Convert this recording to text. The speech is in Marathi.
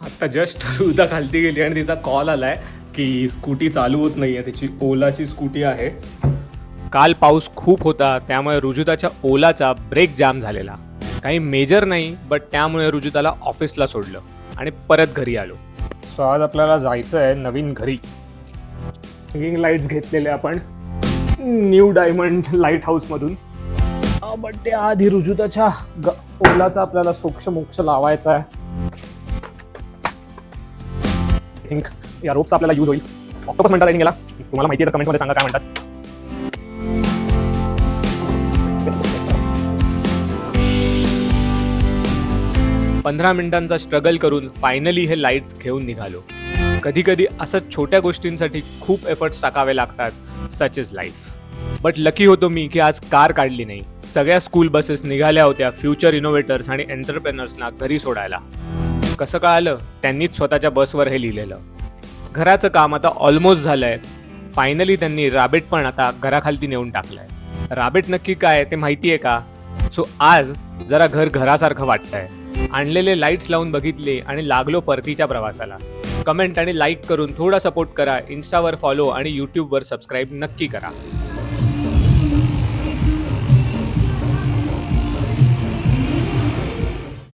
आता जस्ट रुदा खालती गेली आणि तिचा कॉल आलाय की स्कूटी चालू होत नाहीये, त्याची ओलाची स्कूटी आहे. काल पाऊस खूप होता त्यामुळे रुजुताच्या ओलाचा ब्रेक जाम झालेला. काही मेजर नाही, बट त्यामुळे रुजुताला ऑफिसला सोडलं आणि परत घरी आलो. सो आज आपल्याला जायचं आहे नवीन घरी. हँगिंग लाईट्स घेतलेले आपण न्यू डायमंड लाईट हाऊसमधून. बट ते आधी रुजुताच्या ओलाचा आपल्याला सोक्ष लावायचा आहे. आय थिंक या रोपचा आपल्याला यूज होईल. ऑक्टोपस म्हणतात याला, तुम्हाला माहिती आहे तर कमेंटमध्ये सांगा काय म्हणतात. 15 मिनिटांचा स्ट्रगल करून फायनली हे लाईट्स घेऊन निघालो. कधी कधी असं छोट्या गोष्टींसाठी खूप एफर्ट्स टाकावे लागतात, such is life. But lucky होतो मी की आज कार काढली नाही. सगळ्या स्कूल बसेस निघाल्या होत्या फ्युचर इनोव्हेटर्स आणि एंटरप्रेनर्सना घरी सोडायला. कसं कळालं? त्यांनीच स्वतःच्या बसवर हे लिहिलेलं. घराचं काम आता ऑलमोस्ट झालंय. फायनली त्यांनी राबेट पण आता घराखालती नेऊन टाकलंय. राबेट नक्की काय ते माहिती आहे का? सो आज जरा घरासारखं वाटतंय. आणलेले लाईट्स लावून बघितले आणि लागलो परतीच्या प्रवासाला. कमेंट आणि लाईक करून थोडा सपोर्ट करा. इन्स्टावर फॉलो आणि यूट्यूबवर सबस्क्राईब नक्की करा.